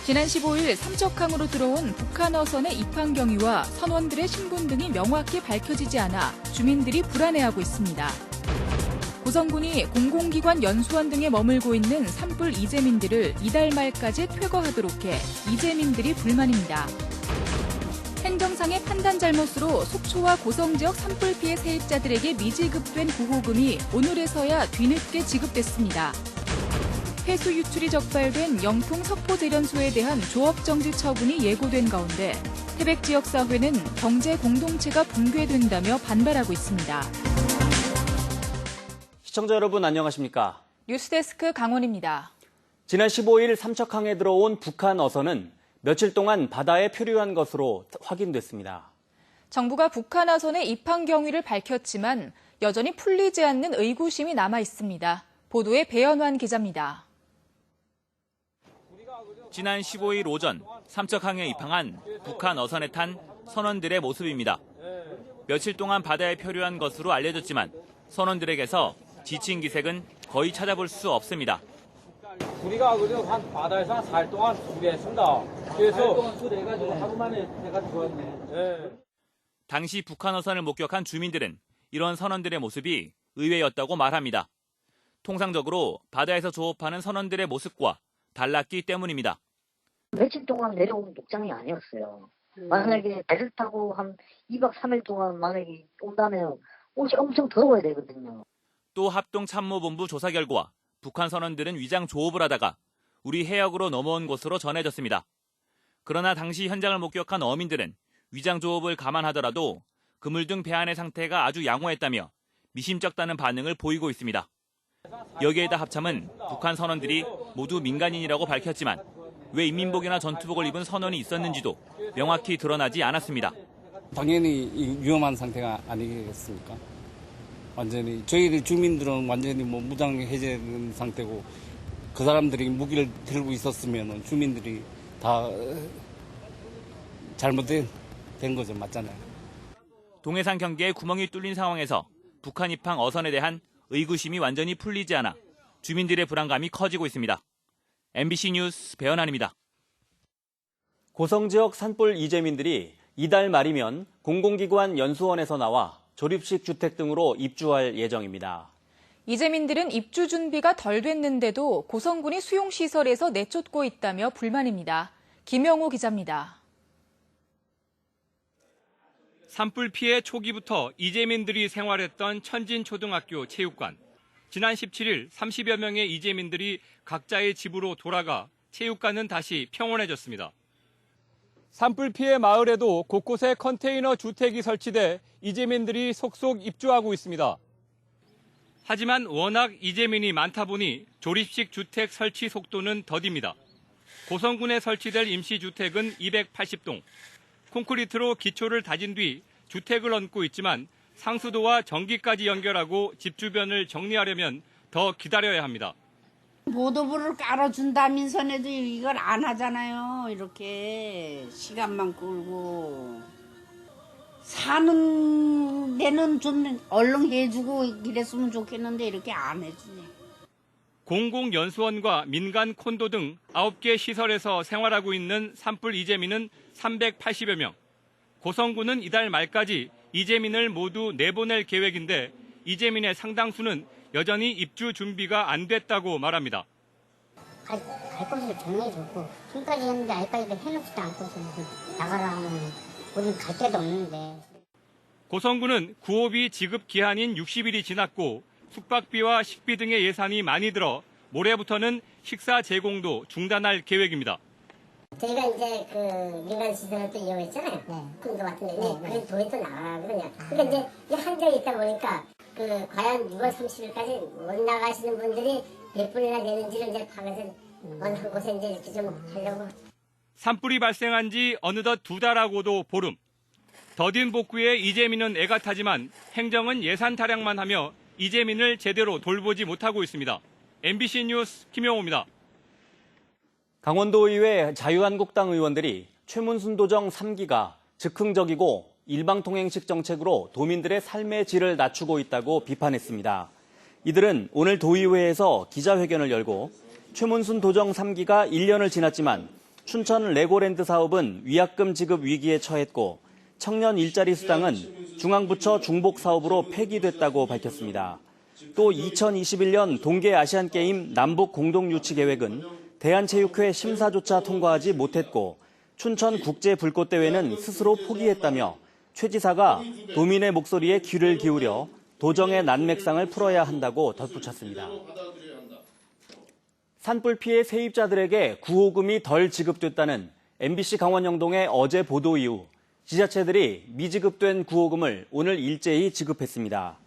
지난 15일 삼척항으로 들어온 북한 어선의 입항 경위와 선원들의 신분 등이 명확히 밝혀지지 않아 주민들이 불안해하고 있습니다. 고성군이 공공기관 연수원 등에 머물고 있는 산불 이재민들을 이달 말까지 퇴거하도록 해 이재민들이 불만입니다. 행정상의 판단 잘못으로 속초와 고성 지역 산불 피해 세입자들에게 미지급된 보호금이 오늘에서야 뒤늦게 지급됐습니다. 폐수 유출이 적발된 영통 석포제련소에 대한 조업정지 처분이 예고된 가운데 태백 지역사회는 경제 공동체가 붕괴된다며 반발하고 있습니다. 시청자 여러분 안녕하십니까? 뉴스데스크 강원입니다. 지난 15일 삼척항에 들어온 북한 어선은 며칠 동안 바다에 표류한 것으로 확인됐습니다. 정부가 북한 어선의 입항 경위를 밝혔지만 여전히 풀리지 않는 의구심이 남아 있습니다. 보도에 배현환 기자입니다. 지난 15일 오전 삼척항에 입항한 북한 어선에 탄 선원들의 모습입니다. 며칠 동안 바다에 표류한 것으로 알려졌지만 선원들에게서 지친 기색은 거의 찾아볼 수 없습니다. 우리가 한 바다에서 한 4일 동안 준비했습니다. 그래서 4일 동안 수리해가지고 하루 만에 해가 들어왔네. 당시 북한 어선을 목격한 주민들은 이런 선원들의 모습이 의외였다고 말합니다. 통상적으로 바다에서 조업하는 선원들의 모습과 달랐기 때문입니다. 며칠 동안 내려온 목장이 아니었어요. 만약에 배를 타고 한 2박 3일 동안 만약에 온다면 옷이 엄청 더워야 되거든요. 또 합동참모본부 조사 결과 북한 선원들은 위장 조업을 하다가 우리 해역으로 넘어온 것으로 전해졌습니다. 그러나 당시 현장을 목격한 어민들은 위장 조업을 감안하더라도 그물 등 배 안의 상태가 아주 양호했다며 미심쩍다는 반응을 보이고 있습니다. 여기에다 합참은 북한 선원들이 모두 민간인이라고 밝혔지만 왜 인민복이나 전투복을 입은 선원이 있었는지도 명확히 드러나지 않았습니다. 당연히 위험한 상태가 아니겠습니까? 완전히 저희 주민들은 완전히 무장 해제된 상태고 그 사람들이 무기를 들고 있었으면 주민들이 다 잘못된 거죠. 맞잖아요. 동해상 경계에 구멍이 뚫린 상황에서 북한 입항 어선에 대한 의구심이 완전히 풀리지 않아 주민들의 불안감이 커지고 있습니다. MBC 뉴스 배현환입니다. 고성 지역 산불 이재민들이 이달 말이면 공공기관 연수원에서 나와 조립식 주택 등으로 입주할 예정입니다. 이재민들은 입주 준비가 덜 됐는데도 고성군이 수용시설에서 내쫓고 있다며 불만입니다. 김영호 기자입니다. 산불 피해 초기부터 이재민들이 생활했던 천진초등학교 체육관. 지난 17일 30여 명의 이재민들이 각자의 집으로 돌아가 체육관은 다시 평온해졌습니다. 산불 피해 마을에도 곳곳에 컨테이너 주택이 설치돼 이재민들이 속속 입주하고 있습니다. 하지만 워낙 이재민이 많다 보니 조립식 주택 설치 속도는 더딥니다. 고성군에 설치될 임시주택은 280동. 콘크리트로 기초를 다진 뒤 주택을 얹고 있지만 상수도와 전기까지 연결하고 집 주변을 정리하려면 더 기다려야 합니다. 모도불을 깔아준다면서도 이걸 안 하잖아요. 이렇게 시간만 끌고. 사는 데는 좀 얼른 해주고 이랬으면 좋겠는데 이렇게 안 해주네. 공공연수원과 민간 콘도 등 9개 시설에서 생활하고 있는 산불 이재민은 380여 명. 고성군은 이달 말까지 이재민을 모두 내보낼 계획인데 이재민의 상당수는 여전히 입주 준비가 안 됐다고 말합니다. 갈 곳을 정해줬고 지금까지 했는데 아직까지 해놓지도 않고서 나가라 하면 우린 갈 데도 없는데. 고성군은 구호비 지급 기한인 60일이 지났고 숙박비와 식비 등의 예산이 많이 들어 모레부터는 식사 제공도 중단할 계획입니다. 저희가 이제 그 민간 시설을 또 이용했잖아요. 콘도 같은데 그래서 돈이 또 나가거든요. 근데 이제 한정이 있다 보니까 과연 6월 30일까지 못 나가시는 분들이 몇 분이나 되는지를 이제 방에서 어느 한 곳에 이제 이렇게 좀 하려고. 산불이 발생한 지 어느덧 2달하고도 보름. 더딘 복구에 이재민은 애가 타지만 행정은 예산 타령만 하며 이재민을 제대로 돌보지 못하고 있습니다. MBC 뉴스 김영호입니다. 강원도의회 자유한국당 의원들이 최문순 도정 3기가 즉흥적이고 일방통행식 정책으로 도민들의 삶의 질을 낮추고 있다고 비판했습니다. 이들은 오늘 도의회에서 기자회견을 열고 최문순 도정 3기가 1년을 지났지만 춘천 레고랜드 사업은 위약금 지급 위기에 처했고 청년 일자리 수당은 중앙부처 중복 사업으로 폐기됐다고 밝혔습니다. 또 2021년 동계아시안게임 남북 공동유치 계획은 대한체육회 심사조차 통과하지 못했고 춘천국제불꽃대회는 스스로 포기했다며 최 지사가 도민의 목소리에 귀를 기울여 도정의 난맥상을 풀어야 한다고 덧붙였습니다. 산불 피해 세입자들에게 구호금이 덜 지급됐다는 MBC 강원 영동의 어제 보도 이후 지자체들이 미지급된 구호금을 오늘 일제히 지급했습니다.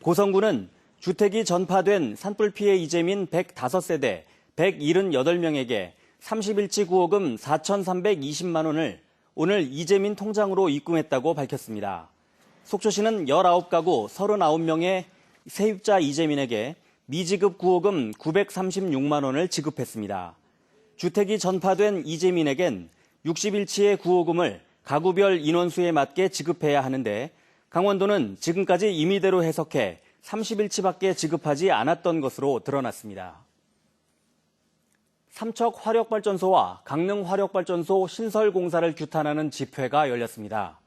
고성군은 주택이 전파된 산불 피해 이재민 105세대 178명에게 30일치 구호금 4,320만 원을 오늘 이재민 통장으로 입금했다고 밝혔습니다. 속초시는 19가구 39명의 세입자 이재민에게 미지급 구호금 936만 원을 지급했습니다. 주택이 전파된 이재민에겐 60일치의 구호금을 가구별 인원수에 맞게 지급해야 하는데 강원도는 지금까지 임의대로 해석해 30일치밖에 지급하지 않았던 것으로 드러났습니다. 삼척 화력발전소와 강릉 화력발전소 신설 공사를 규탄하는 집회가 열렸습니다.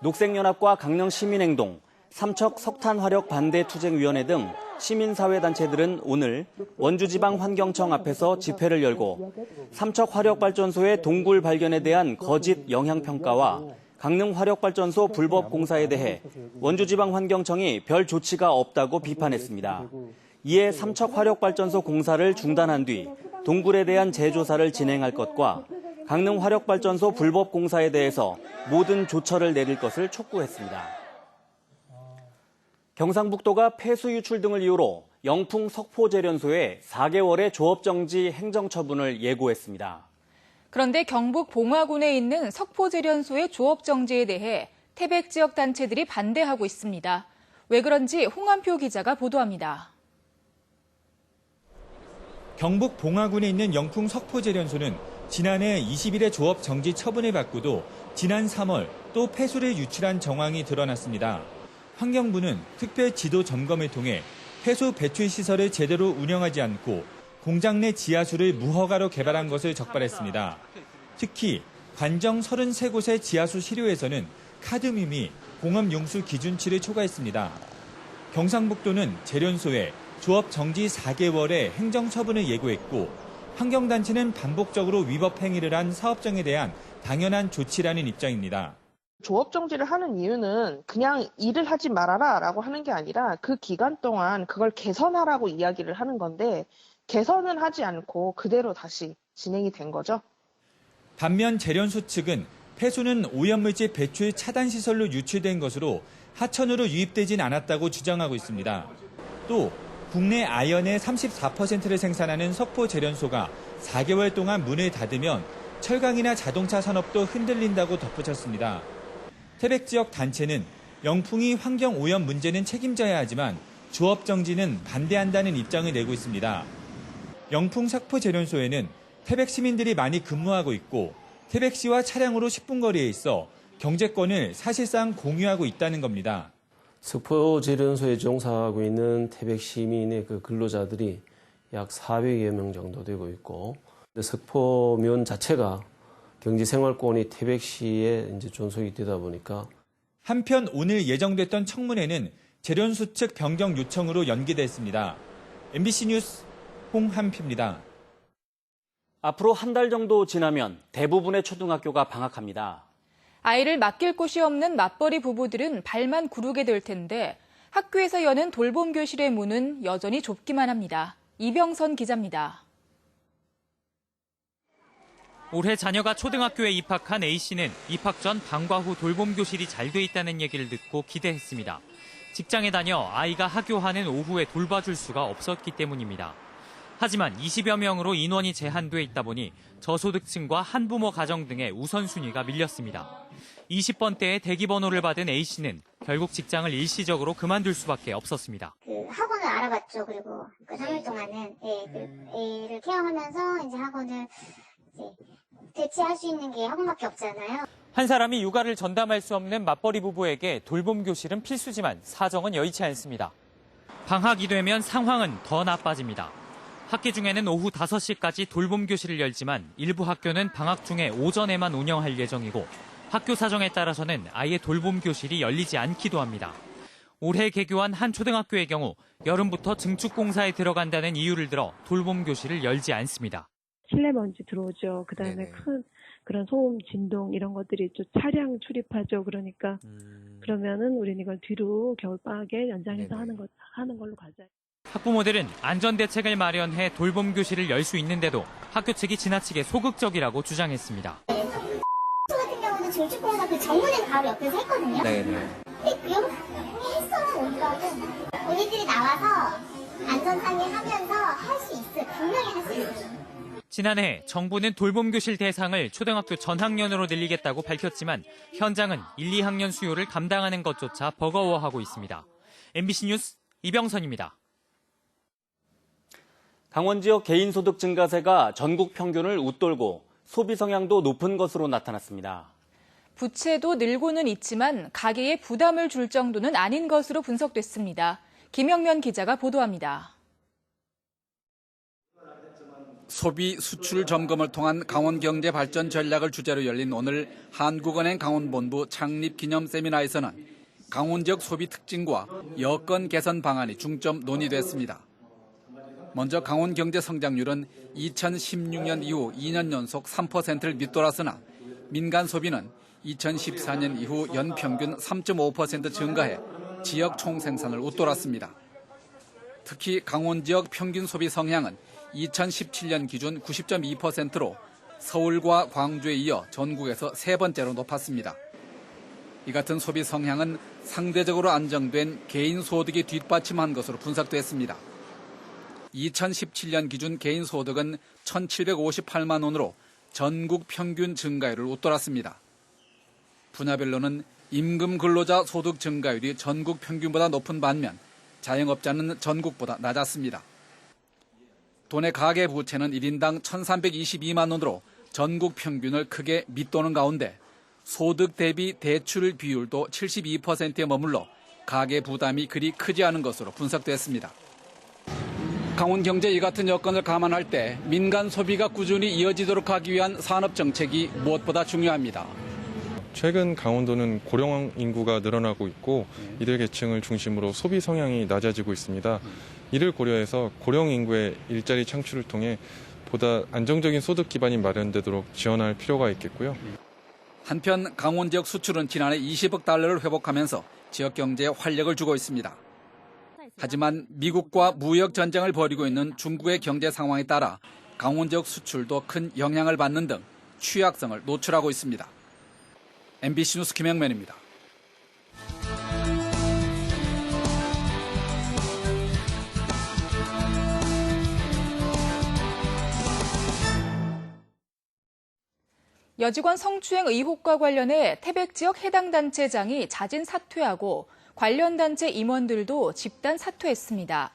녹색연합과 강릉시민행동, 삼척 석탄화력 반대투쟁위원회 등 시민사회단체들은 오늘 원주지방환경청 앞에서 집회를 열고 삼척 화력발전소의 동굴 발견에 대한 거짓 영향평가와 강릉 화력발전소 불법 공사에 대해 원주지방환경청이 별 조치가 없다고 비판했습니다. 이에 삼척 화력발전소 공사를 중단한 뒤 동굴에 대한 재조사를 진행할 것과 강릉 화력발전소 불법 공사에 대해서 모든 조처를 내릴 것을 촉구했습니다. 경상북도가 폐수 유출 등을 이유로 영풍 석포제련소에 4개월의 조업정지 행정처분을 예고했습니다. 그런데 경북 봉화군에 있는 석포제련소의 조업정지에 대해 태백 지역 단체들이 반대하고 있습니다. 왜 그런지 홍한표 기자가 보도합니다. 경북 봉화군에 있는 영풍 석포제련소는 지난해 20일에 조업 정지 처분을 받고도 지난 3월 또 폐수를 유출한 정황이 드러났습니다. 환경부는 특별 지도 점검을 통해 폐수 배출 시설을 제대로 운영하지 않고 공장 내 지하수를 무허가로 개발한 것을 적발했습니다. 특히 관정 33곳의 지하수 시료에서는 카드뮴이 공업 용수 기준치를 초과했습니다. 경상북도는 제련소에 조업 정지 4개월의 행정처분을 예고했고 환경단체는 반복적으로 위법 행위를 한 사업장에 대한 당연한 조치라는 입장입니다. 조업 정지를 하는 이유는 그냥 일을 하지 말아라 라고 하는 게 아니라 그 기간 동안 그걸 개선하라고 이야기를 하는 건데 개선은 하지 않고 그대로 다시 진행이 된 거죠. 반면 제련소 측은 폐수는 오염물질 배출 차단 시설로 유출된 것으로 하천으로 유입되진 않았다고 주장하고 있습니다. 또 국내 아연의 34%를 생산하는 석포제련소가 4개월 동안 문을 닫으면 철강이나 자동차 산업도 흔들린다고 덧붙였습니다. 태백 지역 단체는 영풍이 환경 오염 문제는 책임져야 하지만 조업 정지는 반대한다는 입장을 내고 있습니다. 영풍 석포제련소에는 태백 시민들이 많이 근무하고 있고 태백시와 차량으로 10분 거리에 있어 경제권을 사실상 공유하고 있다는 겁니다. 석포제련소에 종사하고 있는 태백 시민의 그 근로자들이 약 400여 명 정도 되고 있고 석포면 자체가 경제생활권이 태백시에 이제 존속이 되다 보니까 한편 오늘 예정됐던 청문회는 제련소 측 변경 요청으로 연기됐습니다. MBC 뉴스 홍한표입니다. 앞으로 한 달 정도 지나면 대부분의 초등학교가 방학합니다. 아이를 맡길 곳이 없는 맞벌이 부부들은 발만 구르게 될 텐데 학교에서 여는 돌봄 교실의 문은 여전히 좁기만 합니다. 이병선 기자입니다. 올해 자녀가 초등학교에 입학한 A씨는 입학 전 방과 후 돌봄 교실이 잘 돼 있다는 얘기를 듣고 기대했습니다. 직장에 다녀 아이가 하교하는 오후에 돌봐줄 수가 없었기 때문입니다. 하지만 20여 명으로 인원이 제한돼 있다 보니 저소득층과 한부모 가정 등의 우선순위가 밀렸습니다. 20번대의 대기번호를 받은 A씨는 결국 직장을 일시적으로 그만둘 수밖에 없었습니다. 학원을 알아봤죠. 그리고 그 3일 동안은 애를 케어하면서 이제 학원을 대체할 수 있는 게 학원밖에 없잖아요. 한 사람이 육아를 전담할 수 없는 맞벌이 부부에게 돌봄 교실은 필수지만 사정은 여의치 않습니다. 방학이 되면 상황은 더 나빠집니다. 학기 중에는 오후 5시까지 돌봄 교실을 열지만 일부 학교는 방학 중에 오전에만 운영할 예정이고 학교 사정에 따라서는 아예 돌봄 교실이 열리지 않기도 합니다. 올해 개교한 한 초등학교의 경우 여름부터 증축 공사에 들어간다는 이유를 들어 돌봄 교실을 열지 않습니다. 실내 먼지 들어오죠. 그다음에 큰 그런 소음, 진동 이런 것들이 좀 차량 출입하죠. 그러니까 그러면은 우리는 이걸 뒤로 겨울방학에 연장해서 하는 걸로 가자. 학부모들은 안전대책을 마련해 돌봄 교실을 열 수 있는데도 학교 측이 지나치게 소극적이라고 주장했습니다. 같은 경우는 증축공사 그 정문에 바로 옆에서 했거든요. 네네. 근데 여기 했어요, 오더라고. 본인들이 나와서 안전상의 하면서 할 수 있어요. 분명히 할 수 있어요. 지난해 정부는 돌봄 교실 대상을 초등학교 전학년으로 늘리겠다고 밝혔지만 현장은 1, 2학년 수요를 감당하는 것조차 버거워하고 있습니다. MBC 뉴스 이병선입니다. 강원 지역 개인소득 증가세가 전국 평균을 웃돌고 소비 성향도 높은 것으로 나타났습니다. 부채도 늘고는 있지만 가계에 부담을 줄 정도는 아닌 것으로 분석됐습니다. 김영면 기자가 보도합니다. 소비 수출 점검을 통한 강원 경제 발전 전략을 주제로 열린 오늘 한국은행 강원본부 창립 기념 세미나에서는 강원 지역 소비 특징과 여건 개선 방안이 중점 논의됐습니다. 먼저 강원 경제 성장률은 2016년 이후 2년 연속 3%를 밑돌았으나 민간 소비는 2014년 이후 연평균 3.5% 증가해 지역 총생산을 웃돌았습니다. 특히 강원 지역 평균 소비 성향은 2017년 기준 90.2%로 서울과 광주에 이어 전국에서 세 번째로 높았습니다. 이 같은 소비 성향은 상대적으로 안정된 개인 소득이 뒷받침한 것으로 분석됐습니다. 2017년 기준 개인 소득은 1,758만 원으로 전국 평균 증가율을 웃돌았습니다. 분야별로는 임금 근로자 소득 증가율이 전국 평균보다 높은 반면 자영업자는 전국보다 낮았습니다. 도내 가계 부채는 1인당 1,322만 원으로 전국 평균을 크게 밑도는 가운데 소득 대비 대출 비율도 72%에 머물러 가계 부담이 그리 크지 않은 것으로 분석됐습니다. 강원 경제 이 같은 여건을 감안할 때 민간 소비가 꾸준히 이어지도록 하기 위한 산업 정책이 무엇보다 중요합니다. 최근 강원도는 고령 인구가 늘어나고 있고 이들 계층을 중심으로 소비 성향이 낮아지고 있습니다. 이를 고려해서 고령 인구의 일자리 창출을 통해 보다 안정적인 소득 기반이 마련되도록 지원할 필요가 있겠고요. 한편 강원 지역 수출은 지난해 20억 달러를 회복하면서 지역 경제에 활력을 주고 있습니다. 하지만 미국과 무역 전쟁을 벌이고 있는 중국의 경제 상황에 따라 강원 지역 수출도 큰 영향을 받는 등 취약성을 노출하고 있습니다. MBC 뉴스 김영면입니다. 여직원 성추행 의혹과 관련해 태백 지역 해당 단체장이 자진 사퇴하고 관련 단체 임원들도 집단 사퇴했습니다.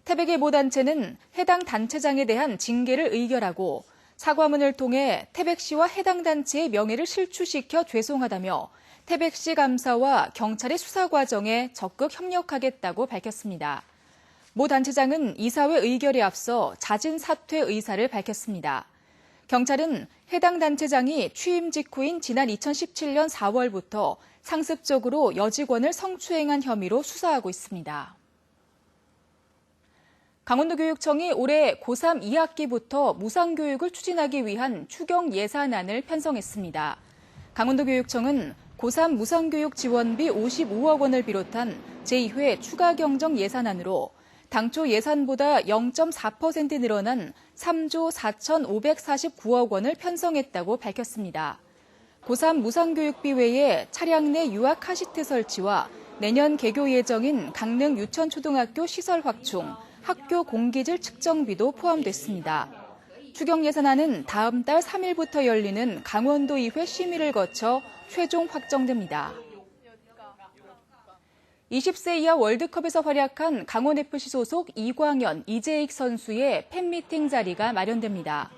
태백의 모 단체는 해당 단체장에 대한 징계를 의결하고 사과문을 통해 태백시와 해당 단체의 명예를 실추시켜 죄송하다며 태백시 감사와 경찰의 수사 과정에 적극 협력하겠다고 밝혔습니다. 모 단체장은 이사회 의결에 앞서 자진 사퇴 의사를 밝혔습니다. 경찰은 해당 단체장이 취임 직후인 지난 2017년 4월부터 상습적으로 여직원을 성추행한 혐의로 수사하고 있습니다. 강원도교육청이 올해 고3 2학기부터 무상교육을 추진하기 위한 추경 예산안을 편성했습니다. 강원도교육청은 고3 무상교육 지원비 55억 원을 비롯한 제2회 추가 경정 예산안으로 당초 예산보다 0.4% 늘어난 3조 4,549억 원을 편성했다고 밝혔습니다. 고3 무상교육비 외에 차량 내 유아 카시트 설치와 내년 개교 예정인 강릉 유천초등학교 시설 확충, 학교 공기질 측정비도 포함됐습니다. 추경 예산안은 다음 달 3일부터 열리는 강원도의회 심의를 거쳐 최종 확정됩니다. 20세 이하 월드컵에서 활약한 강원FC 소속 이광현, 이재익 선수의 팬미팅 자리가 마련됩니다.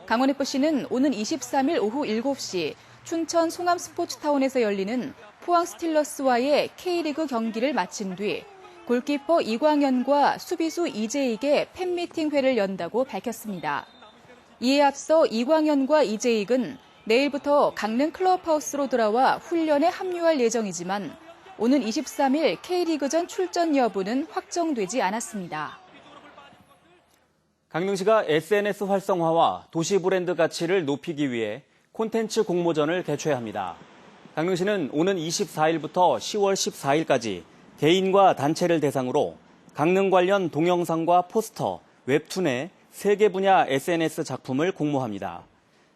강원FC는 오는 23일 오후 7시 춘천 송암 스포츠타운에서 열리는 포항 스틸러스와의 K리그 경기를 마친 뒤 골키퍼 이광현과 수비수 이재익의 팬미팅회를 연다고 밝혔습니다. 이에 앞서 이광현과 이재익은 내일부터 강릉 클럽하우스로 돌아와 훈련에 합류할 예정이지만 오는 23일 K리그전 출전 여부는 확정되지 않았습니다. 강릉시가 SNS 활성화와 도시 브랜드 가치를 높이기 위해 콘텐츠 공모전을 개최합니다. 강릉시는 오는 24일부터 10월 14일까지 개인과 단체를 대상으로 강릉 관련 동영상과 포스터, 웹툰의 3개 분야 SNS 작품을 공모합니다.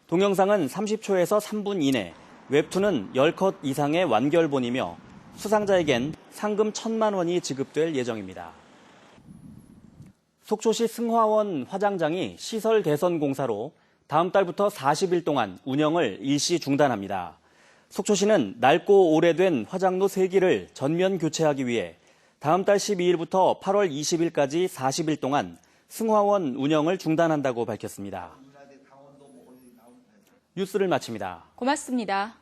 동영상은 30초에서 3분 이내, 웹툰은 10컷 이상의 완결본이며 수상자에겐 상금 1,000만 원이 지급될 예정입니다. 속초시 승화원 화장장이 시설 개선 공사로 다음 달부터 40일 동안 운영을 일시 중단합니다. 속초시는 낡고 오래된 화장로 3기를 전면 교체하기 위해 다음 달 12일부터 8월 20일까지 40일 동안 승화원 운영을 중단한다고 밝혔습니다. 뉴스를 마칩니다. 고맙습니다.